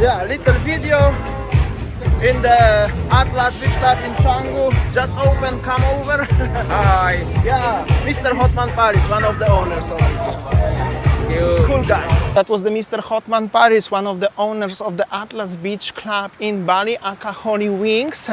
Yeah, little video in the Atlas Beach Club in Canggu. Just open, come over. Hi. Yeah, Mr. Hotman Paris, one of the owners of it. Cool guy. That was the Mr. Hotman Paris, one of the owners of the Atlas Beach Club in Bali, aka HolyWings.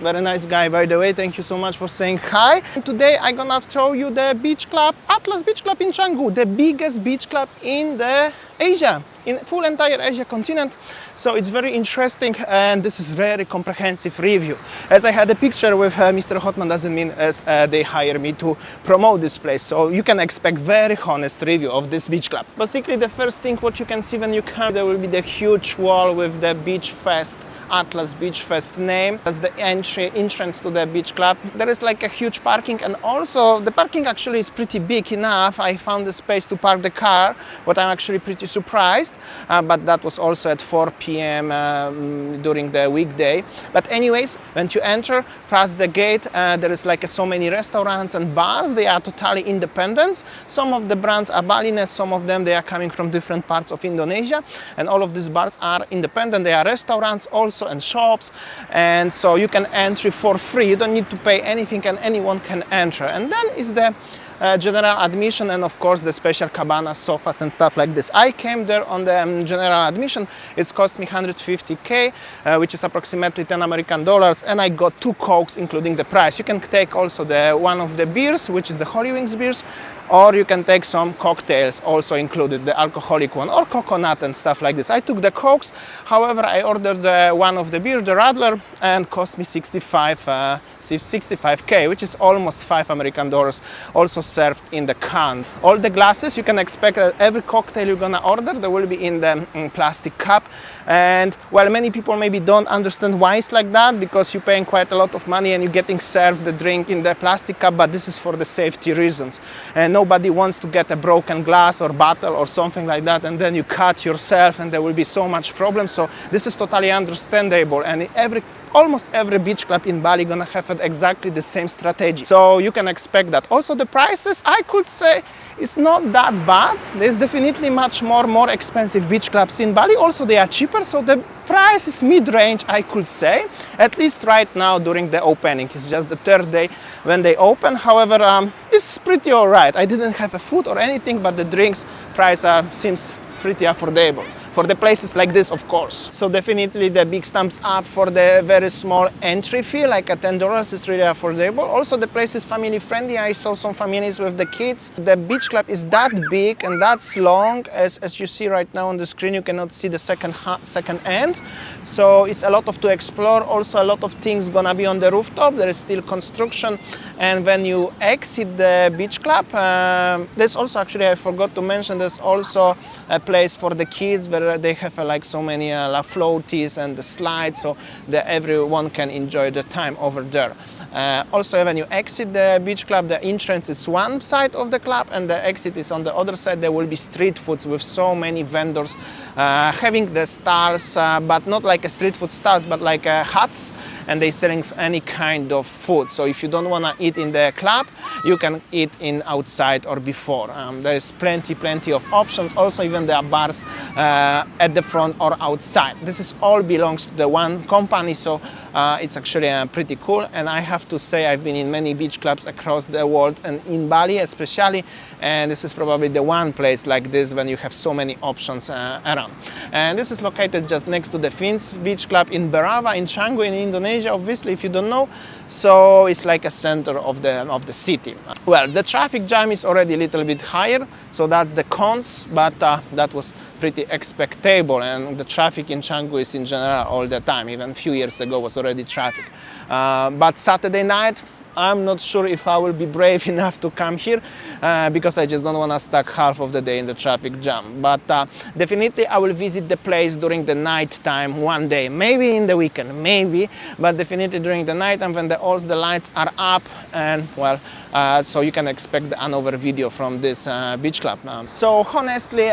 Very nice guy, by the way. Thank you so much for saying hi. And today I'm gonna show you the beach club, Atlas Beach Club in Canggu, the biggest beach club in the Asia, in full entire Asia continent. So it's very interesting, and this is very comprehensive review. As I had a picture with Mr. Hotman doesn't mean as they hire me to promote this place. So you can expect very honest review of this beach club. Basically, the first thing what you can see when you come, there will be the huge wall with the Beach Fest, Atlas Beach Fest name. That's the entrance to the beach club. There is like a huge parking, and also the parking actually is pretty big enough. I found the space to park the car, but I'm actually pretty surprised. But that was also at 4 p.m. During the weekday. But anyways, when you enter past the gate, there is like so many restaurants and bars. They are totally independent. Some of the brands are Balinese, some of them they are coming from different parts of Indonesia, and all of these bars are independent. They are restaurants also and shops, and so you can enter for free. You don't need to pay anything, and anyone can enter. And then is the general admission, and of course the special cabanas, sofas and stuff like this. I came there on the general admission. It's cost me 150k, which is approximately 10 American dollars, and I got 2 cokes including the price. You can take also the one of the beers, which is the HolyWings beers, or you can take some cocktails also included, the alcoholic one, or coconut and stuff like this. I took the cokes, however I ordered one of the beer, the Radler, and cost me 65k, which is almost 5 American dollars, also served in the can. All the glasses, you can expect that every cocktail you're gonna order, there will be in the plastic cup. And while many people maybe don't understand why it's like that, because you're paying quite a lot of money and you're getting served the drink in the plastic cup, but this is for the safety reasons. And nobody wants to get a broken glass or bottle or something like that, and then you cut yourself and there will be so much problems. So this is totally understandable, and almost every beach club in Bali gonna have exactly the same strategy. So you can expect that. Also the prices, I could say, it's not that bad. There's definitely much more expensive beach clubs in Bali. Also they are cheaper, so the price is mid-range, I could say, at least right now during the opening. It's just the 3rd day when they open. However, it's pretty all right. I didn't have a food or anything, but the drinks price seems pretty affordable for the places like this, of course. So definitely the big thumbs up for the very small entry fee, like at $10 is really affordable. Also the place is family friendly. I saw some families with the kids. The beach club is that big and that's long. As you see right now on the screen, you cannot see the second end. So it's a lot to explore. Also a lot of things gonna be on the rooftop. There is still construction. And when you exit the beach club, there's also, actually I forgot to mention, there's also a place for the kids where they have like so many floaties and the slides, so that everyone can enjoy the time over there. Also, when you exit the beach club, the entrance is one side of the club and the exit is on the other side. There will be street foods with so many vendors having the stalls, but not like a street food stalls, but like huts, and they're selling any kind of food. So if you don't want to eat in the club, you can eat in outside or before. There is plenty of options. Also, even there are bars at the front or outside. This is all belongs to the one company, so it's actually pretty cool. And I have to say, I've been in many beach clubs across the world, and in Bali especially, and this is probably the one place like this when you have so many options around. And this is located just next to the Fins Beach Club in Berava in Canggu in Indonesia, obviously, if you don't know. So it's like a center of the city. Well, the traffic jam is already a little bit higher, so that's the cons, but that was pretty expectable. And the traffic in Canggu is in general all the time. Even a few years ago was already traffic. But Saturday night, I'm not sure if I will be brave enough to come here because I just don't want to stuck half of the day in the traffic jam. But definitely I will visit the place during the night time one day, maybe in the weekend, maybe, but definitely during the night, and when all the lights are up, and well, so you can expect another video from this beach club. So honestly,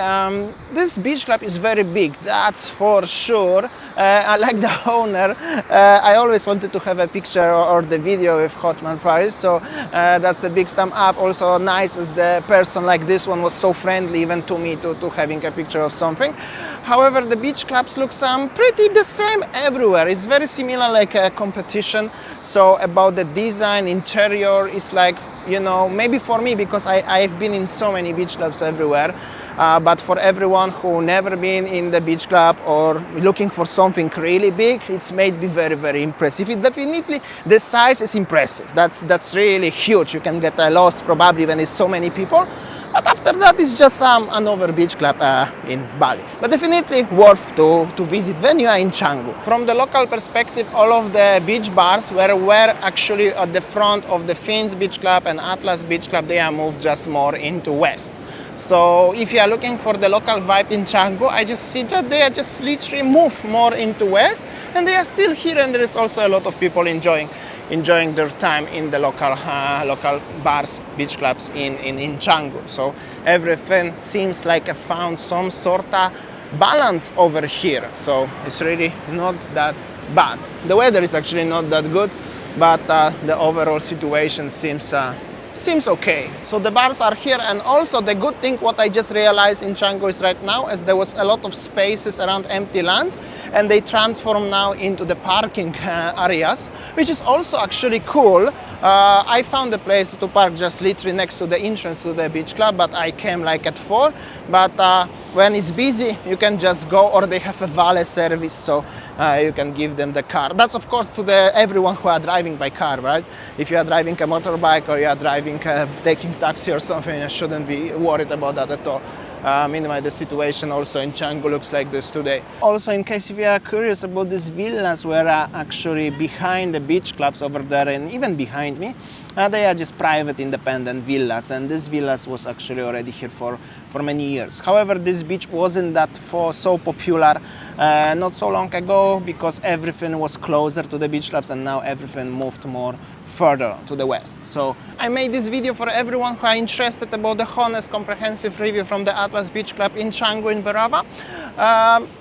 this beach club is very big, that's for sure. I like the owner. I always wanted to have a picture or the video with Hotman Paris, so that's the big thumb up. Also nice as the person like this one was so friendly even to me to having a picture of something. However, the beach clubs look pretty the same everywhere. It's very similar, like a competition. So about the design, interior is like, you know, maybe for me, because I've been in so many beach clubs everywhere. But for everyone who never been in the beach club or looking for something really big, it's made me very, very impressive. It definitely, the size is impressive. That's really huge. You can get lost probably when it's so many people. But after that, it's just another beach club in Bali. But definitely worth to visit when you are in Canggu. From the local perspective, all of the beach bars were actually at the front of the Fins Beach Club and Atlas Beach Club. They are moved just more into west. So if you are looking for the local vibe in Canggu, I just see that they are just literally moved more into west, and they are still here, and there is also a lot of people enjoying their time in the local bars, beach clubs in Canggu. So everything seems like I found some sort of balance over here. So it's really not that bad. The weather is actually not that good, but the overall situation seems okay. So the bars are here, and also the good thing what I just realized in Canggu is right now, as there was a lot of spaces around empty lands, and they transform now into the parking areas, which is also actually cool. I found a place to park just literally next to the entrance to the beach club, but I came like at 4. But when it's busy, you can just go, or they have a valet service, so you can give them the car. That's of course to everyone who are driving by car, right? If you are driving a motorbike or you are driving, taking taxi or something, you shouldn't be worried about that at all. Meanwhile, the situation also in Canggu looks like this today. Also, in case if you are curious about these villas, were actually behind the beach clubs over there, and even behind me, they are just private independent villas, and this villas was actually already here for many years. However, this beach wasn't that so popular not so long ago, because everything was closer to the beach clubs, and now everything moved more further to the west. So I made this video for everyone who are interested about the honest, comprehensive review from the Atlas Beach Club in Canggu in Barava.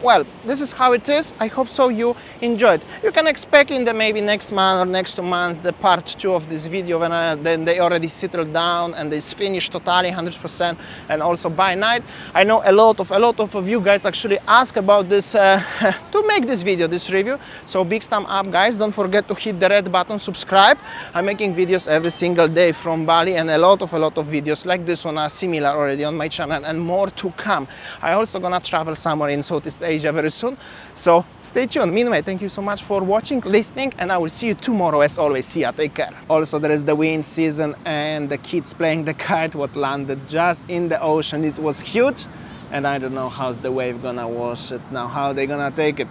Well, this is how it is. I hope so you enjoyed. You can expect in the maybe next month or next 2 months the part 2 of this video, when then they already settled down and it's finished totally 100%, and also by night. I know a lot of you guys actually ask about this to make this video, this review. So big thumb up, guys. Don't forget to hit the red button, subscribe. I'm making videos every single day from Bali, and a lot of videos like this one are similar already on my channel, and more to come. I also gonna travel somewhere in Southeast Asia very soon, so stay tuned. Meanwhile, thank you so much for watching, listening, and I will see you tomorrow as always. See ya, take care. Also, there is the wind season, and the kids playing the kite what landed just in the ocean. It was huge, and I don't know how's the wave gonna wash it now, how they gonna take it.